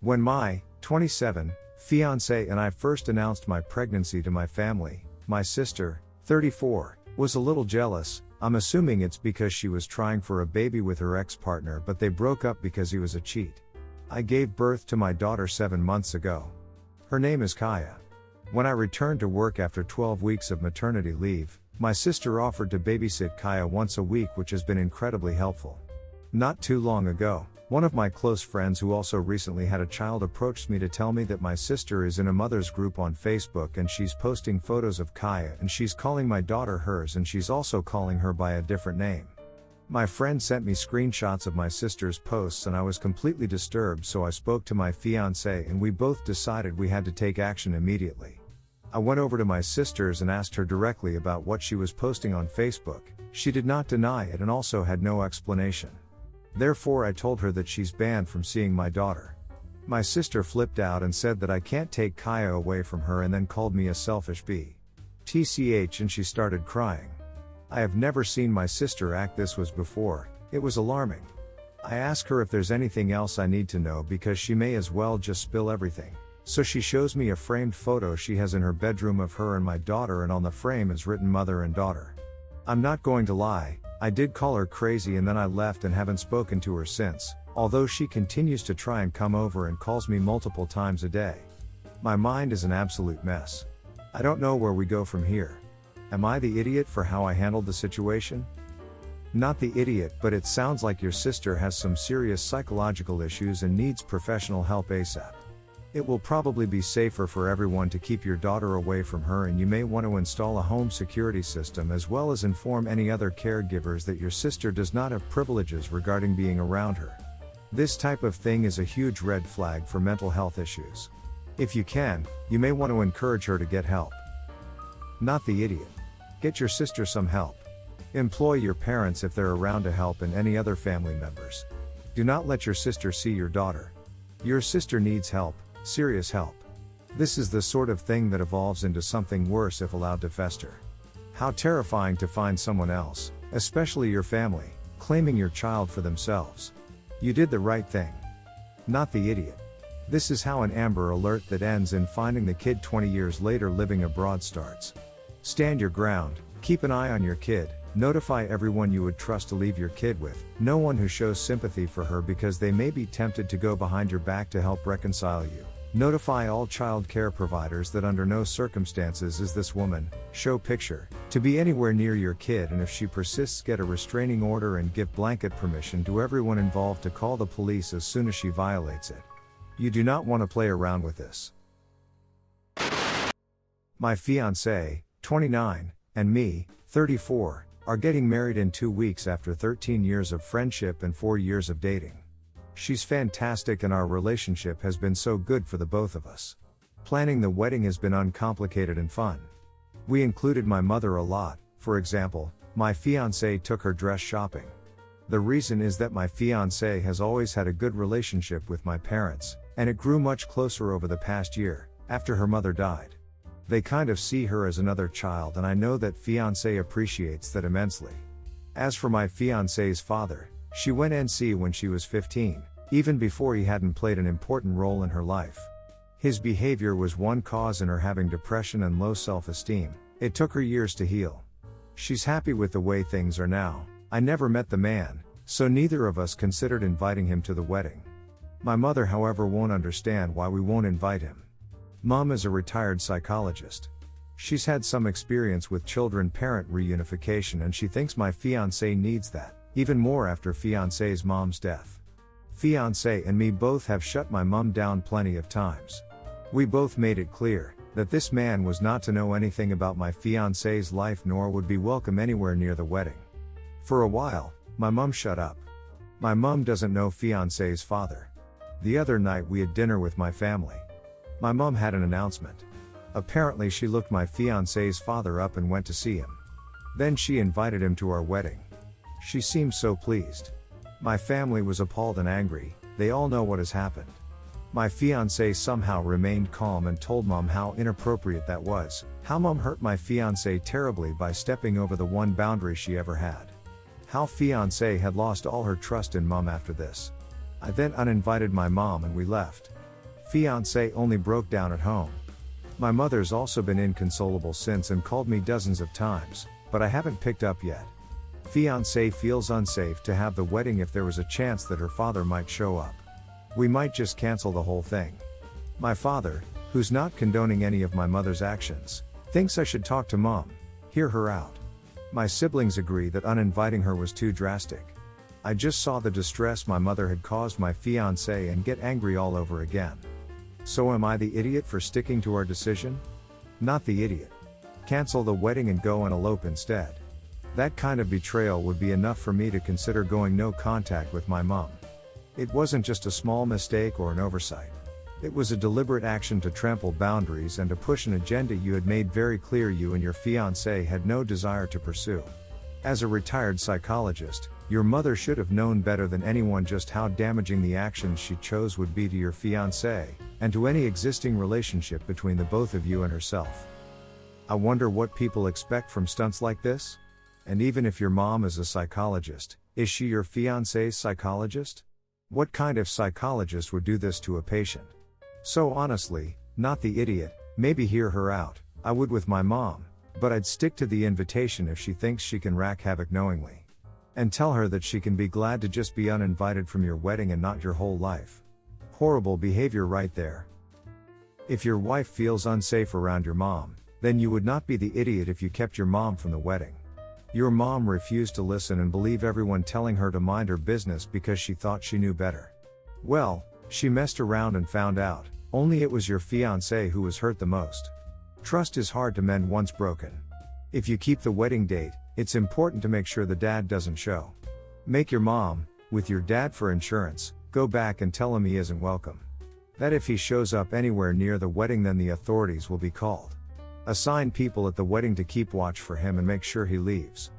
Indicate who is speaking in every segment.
Speaker 1: When my 27 fiancé and I first announced my pregnancy to my family, my sister, 34, was a little jealous. I'm assuming it's because she was trying for a baby with her ex-partner, but they broke up because he was a cheat. I gave birth to my daughter 7 months ago. Her name is Kaya. When I returned to work after 12 weeks of maternity leave, my sister offered to babysit Kaya once a week, which has been incredibly helpful. Not too long ago, one of my close friends who also recently had a child approached me to tell me that my sister is in a mother's group on Facebook and she's posting photos of Kaya and she's calling my daughter hers and she's also calling her by a different name. My friend sent me screenshots of my sister's posts and I was completely disturbed, so I spoke to my fiancé and we both decided we had to take action immediately. I went over to my sister's and asked her directly about what she was posting on Facebook. She did not deny it and also had no explanation. Therefore I told her that she's banned from seeing my daughter. My sister flipped out and said that I can't take Kaya away from her and then called me a selfish TCH, and she started crying. I have never seen my sister act this way before. It was alarming. I asked her if there's anything else I need to know because she may as well just spill everything. So she shows me a framed photo she has in her bedroom of her and my daughter, and on the frame is written mother and daughter. I'm not going to lie, I did call her crazy and then I left and haven't spoken to her since, although she continues to try and come over and calls me multiple times a day. My mind is an absolute mess. I don't know where we go from here. Am I the idiot for how I handled the situation? Not the idiot, but it sounds like your sister has some serious psychological issues and needs professional help ASAP. It will probably be safer for everyone to keep your daughter away from her, and you may want to install a home security system as well as inform any other caregivers that your sister does not have privileges regarding being around her. This type of thing is a huge red flag for mental health issues. If you can, you may want to encourage her to get help. Not the idiot. Get your sister some help. Employ your parents if they're around to help, and any other family members. Do not let your sister see your daughter. Your sister needs help. Serious help. This is the sort of thing that evolves into something worse if allowed to fester. How terrifying to find someone else, especially your family, claiming your child for themselves. You did the right thing. Not the idiot. This is how an Amber Alert that ends in finding the kid 20 years later living abroad starts. Stand your ground, keep an eye on your kid, notify everyone you would trust to leave your kid with, no one who shows sympathy for her because they may be tempted to go behind your back to help reconcile you. Notify all child care providers that under no circumstances is this woman, show picture, to be anywhere near your kid, and if she persists, get a restraining order and give blanket permission to everyone involved to call the police as soon as she violates it. You do not want to play around with this. My fiancé, 29, and me, 34, are getting married in 2 weeks after 13 years of friendship and 4 years of dating. She's fantastic and our relationship has been so good for the both of us. Planning the wedding has been uncomplicated and fun. We included my mother a lot. For example, my fiancé took her dress shopping. The reason is that my fiancé has always had a good relationship with my parents, and it grew much closer over the past year, after her mother died. They kind of see her as another child, and I know that fiancé appreciates that immensely. As for my fiancé's father, she went NC when she was 15, even before he hadn't played an important role in her life. His behavior was one cause in her having depression and low self-esteem. It took her years to heal. She's happy with the way things are now. I never met the man, so neither of us considered inviting him to the wedding. My mother, however, won't understand why we won't invite him. Mom is a retired psychologist. She's had some experience with children-parent reunification, and she thinks my fiancé needs that, even more after fiancé's mom's death. Fiancé and me both have shut my mom down plenty of times. We both made it clear that this man was not to know anything about my fiancé's life nor would be welcome anywhere near the wedding. For a while, my mom shut up. My mom doesn't know fiancé's father. The other night we had dinner with my family. My mom had an announcement. Apparently she looked my fiancé's father up and went to see him. Then she invited him to our wedding. She seemed so pleased. My family was appalled and angry. They all know what has happened. My fiancé somehow remained calm and told mom how inappropriate that was, how mom hurt my fiancé terribly by stepping over the one boundary she ever had. How fiancé had lost all her trust in mom after this. I then uninvited my mom and we left. Fiancé only broke down at home. My mother's also been inconsolable since and called me dozens of times, but I haven't picked up yet. Fiancé feels unsafe to have the wedding if there was a chance that her father might show up. We might just cancel the whole thing. My father, who's not condoning any of my mother's actions, thinks I should talk to mom, hear her out. My siblings agree that uninviting her was too drastic. I just saw the distress my mother had caused my fiancé and get angry all over again. So am I the idiot for sticking to our decision? Not the idiot. Cancel the wedding and go and elope instead. That kind of betrayal would be enough for me to consider going no contact with my mom. It wasn't just a small mistake or an oversight. It was a deliberate action to trample boundaries and to push an agenda you had made very clear you and your fiancé had no desire to pursue. As a retired psychologist, your mother should have known better than anyone just how damaging the actions she chose would be to your fiancé, and to any existing relationship between the both of you and herself. I wonder what people expect from stunts like this? And even if your mom is a psychologist, is she your fiancé's psychologist? What kind of psychologist would do this to a patient? So honestly, not the idiot, maybe hear her out, I would with my mom, but I'd stick to the invitation if she thinks she can wreak havoc knowingly. And tell her that she can be glad to just be uninvited from your wedding and not your whole life. Horrible behavior right there. If your wife feels unsafe around your mom, then you would not be the idiot if you kept your mom from the wedding. Your mom refused to listen and believe everyone telling her to mind her business because she thought she knew better. Well, she messed around and found out, only it was your fiancé who was hurt the most. Trust is hard to mend once broken. If you keep the wedding date, it's important to make sure the dad doesn't show. Make your mom, with your dad for insurance, go back and tell him he isn't welcome. That if he shows up anywhere near the wedding then the authorities will be called. Assign people at the wedding to keep watch for him and make sure he leaves.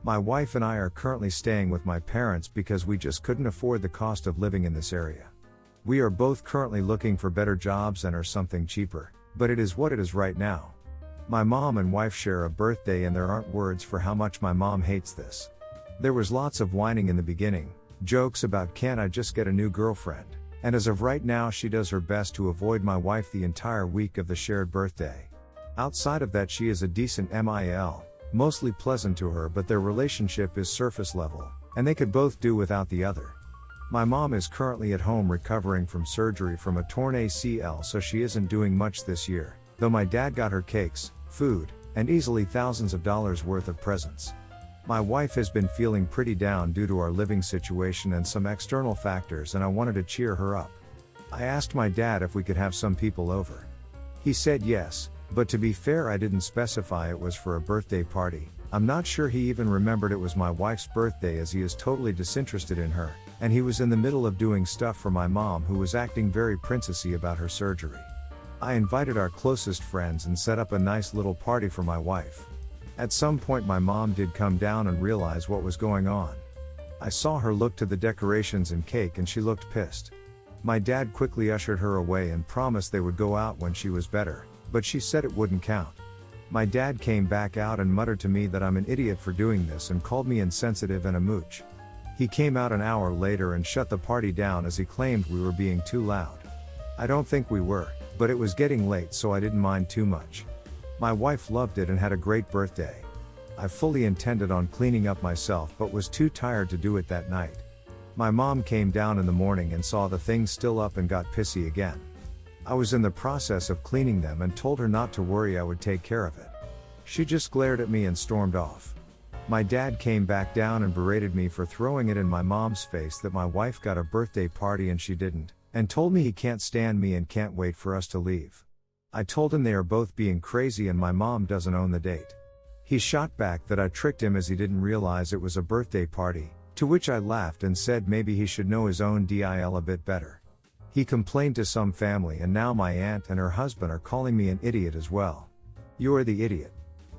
Speaker 1: My wife and I are currently staying with my parents because we just couldn't afford the cost of living in this area. We are both currently looking for better jobs and or something cheaper, but it is what it is right now. My mom and wife share a birthday and there aren't words for how much my mom hates this. There was lots of whining in the beginning, jokes about can't I just get a new girlfriend, and as of right now she does her best to avoid my wife the entire week of the shared birthday. Outside of that she is a decent MIL, mostly pleasant to her but their relationship is surface level, and they could both do without the other. My mom is currently at home recovering from surgery from a torn ACL so she isn't doing much this year, though my dad got her cakes, food, and easily thousands of dollars worth of presents. My wife has been feeling pretty down due to our living situation and some external factors and I wanted to cheer her up. I asked my dad if we could have some people over. He said yes, but to be fair I didn't specify it was for a birthday party. I'm not sure he even remembered it was my wife's birthday as he is totally disinterested in her, and he was in the middle of doing stuff for my mom who was acting very princessy about her surgery. I invited our closest friends and set up a nice little party for my wife. At some point my mom did come down and realize what was going on. I saw her look to the decorations and cake and she looked pissed. My dad quickly ushered her away and promised they would go out when she was better, but she said it wouldn't count. My dad came back out and muttered to me that I'm an idiot for doing this and called me insensitive and a mooch. He came out an hour later and shut the party down as he claimed we were being too loud. I don't think we were, but it was getting late so I didn't mind too much. My wife loved it and had a great birthday. I fully intended on cleaning up myself but was too tired to do it that night. My mom came down in the morning and saw the things still up and got pissy again. I was in the process of cleaning them and told her not to worry, I would take care of it. She just glared at me and stormed off. My dad came back down and berated me for throwing it in my mom's face that my wife got a birthday party and she didn't, and told me he can't stand me and can't wait for us to leave. I told him they are both being crazy and my mom doesn't own the date. He shot back that I tricked him as he didn't realize it was a birthday party, to which I laughed and said maybe he should know his own DIL a bit better. He complained to some family and now my aunt and her husband are calling me an idiot as well. You're the idiot.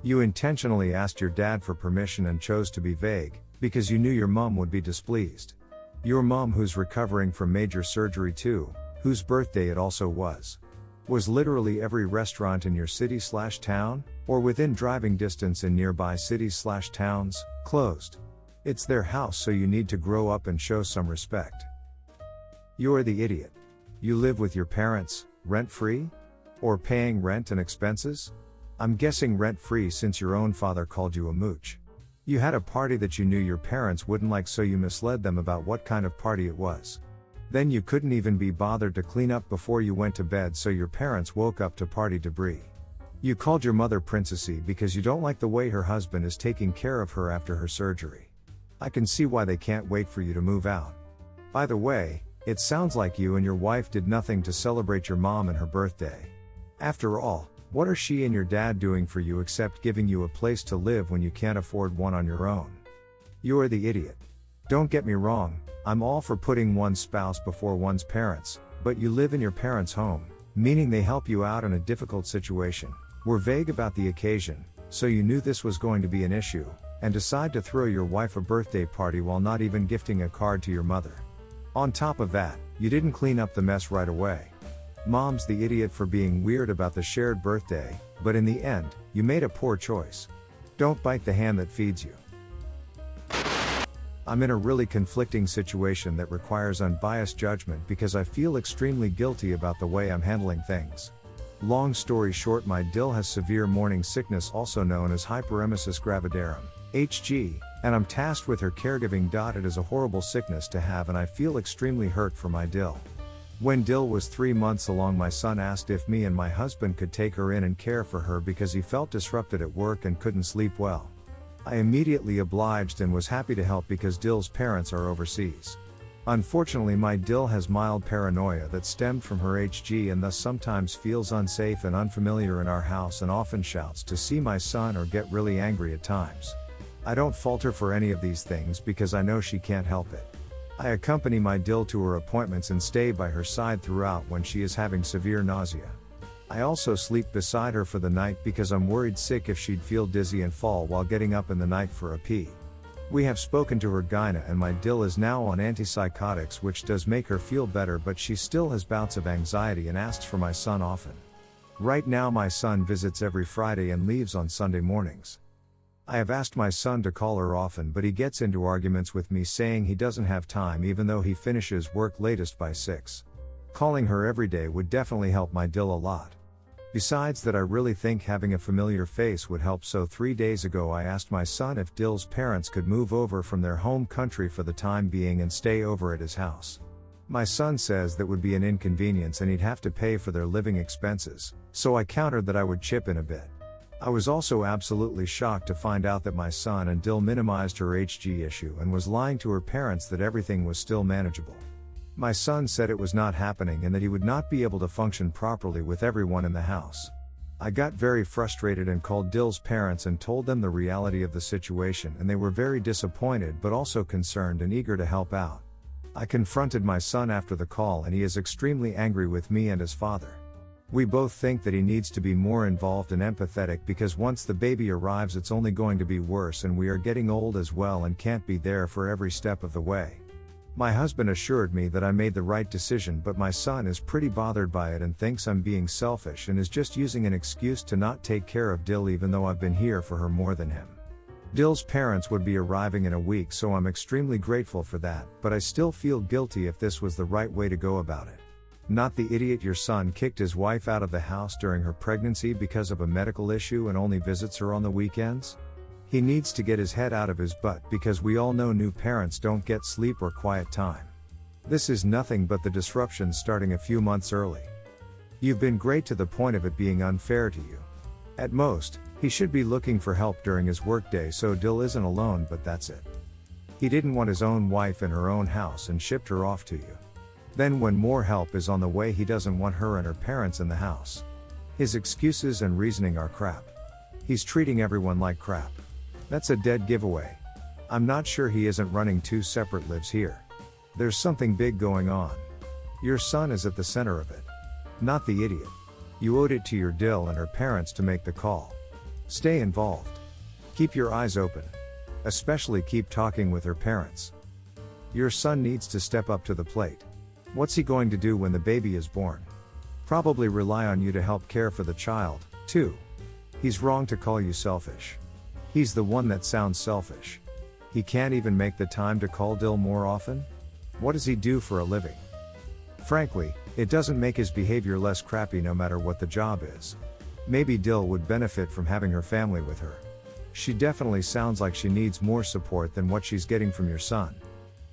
Speaker 1: You intentionally asked your dad for permission and chose to be vague, because you knew your mom would be displeased. Your mom, who's recovering from major surgery too, whose birthday it also was literally every restaurant in your city/town, or within driving distance in nearby cities/towns, closed. It's their house so you need to grow up and show some respect. You're the idiot. You live with your parents, rent-free? Or paying rent and expenses? I'm guessing rent-free since your own father called you a mooch. You had a party that you knew your parents wouldn't like, so you misled them about what kind of party it was. Then you couldn't even be bothered to clean up before you went to bed, so your parents woke up to party debris. You called your mother princessy because you don't like the way her husband is taking care of her after her surgery. I can see why they can't wait for you to move out. By the way, it sounds like you and your wife did nothing to celebrate your mom and her birthday. After all, what are she and your dad doing for you except giving you a place to live when you can't afford one on your own? You're the idiot. Don't get me wrong, I'm all for putting one's spouse before one's parents, but you live in your parents' home, meaning they help you out in a difficult situation. Were vague about the occasion, so you knew this was going to be an issue, and decide to throw your wife a birthday party while not even gifting a card to your mother. On top of that, you didn't clean up the mess right away. Mom's the idiot for being weird about the shared birthday, but in the end, you made a poor choice. Don't bite the hand that feeds you. I'm in a really conflicting situation that requires unbiased judgment because I feel extremely guilty about the way I'm handling things. Long story short, my dill has severe morning sickness, also known as hyperemesis gravidarum, HG, and I'm tasked with her caregiving. It is a horrible sickness to have, and I feel extremely hurt for my dill. When Dill was 3 months along, my son asked if me and my husband could take her in and care for her because he felt disrupted at work and couldn't sleep well. I immediately obliged and was happy to help because Dill's parents are overseas. Unfortunately, my Dill has mild paranoia that stemmed from her HG and thus sometimes feels unsafe and unfamiliar in our house and often shouts to see my son or get really angry at times. I don't fault her for any of these things because I know she can't help it. I accompany my Dill to her appointments and stay by her side throughout when she is having severe nausea. I also sleep beside her for the night because I'm worried sick if she'd feel dizzy and fall while getting up in the night for a pee. We have spoken to her gyna and my Dill is now on antipsychotics, which does make her feel better, but she still has bouts of anxiety and asks for my son often. Right now my son visits every Friday and leaves on Sunday mornings. I have asked my son to call her often, but he gets into arguments with me saying he doesn't have time even though he finishes work latest by 6. Calling her every day would definitely help my Dill a lot. Besides that, I really think having a familiar face would help, so 3 days ago I asked my son if Dill's parents could move over from their home country for the time being and stay over at his house. My son says that would be an inconvenience and he'd have to pay for their living expenses, so I countered that I would chip in a bit. I was also absolutely shocked to find out that my son and Dill minimized her HG issue and was lying to her parents that everything was still manageable. My son said it was not happening and that he would not be able to function properly with everyone in the house. I got very frustrated and called Dill's parents and told them the reality of the situation, and they were very disappointed but also concerned and eager to help out. I confronted my son after the call and he is extremely angry with me and his father. We both think that he needs to be more involved and empathetic because once the baby arrives it's only going to be worse, and we are getting old as well and can't be there for every step of the way. My husband assured me that I made the right decision, but my son is pretty bothered by it and thinks I'm being selfish and is just using an excuse to not take care of Dill even though I've been here for her more than him. Dill's parents would be arriving in a week, so I'm extremely grateful for that, but I still feel guilty if this was the right way to go about it. Not the idiot your son kicked his wife out of the house during her pregnancy because of a medical issue and only visits her on the weekends? He needs to get his head out of his butt because we all know new parents don't get sleep or quiet time. This is nothing but the disruption starting a few months early. You've been great to the point of it being unfair to you. At most, he should be looking for help during his workday so Dill isn't alone, but that's it. He didn't want his own wife in her own house and shipped her off to you. Then when more help is on the way, he doesn't want her and her parents in the house. His excuses and reasoning are crap. He's treating everyone like crap. That's a dead giveaway. I'm not sure he isn't running 2 separate lives here. There's something big going on. Your son is at the center of it. Not the idiot. You owed it to your Dill and her parents to make the call. Stay involved. Keep your eyes open. Especially keep talking with her parents. Your son needs to step up to the plate. What's he going to do when the baby is born? Probably rely on you to help care for the child, too. He's wrong to call you selfish. He's the one that sounds selfish. He can't even make the time to call Dill more often? What does he do for a living? Frankly, it doesn't make his behavior less crappy no matter what the job is. Maybe Dill would benefit from having her family with her. She definitely sounds like she needs more support than what she's getting from your son.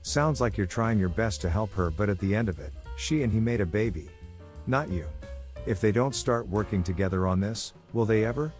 Speaker 1: Sounds like you're trying your best to help her, but at the end of it, she and he made a baby. Not you. If they don't start working together on this, will they ever?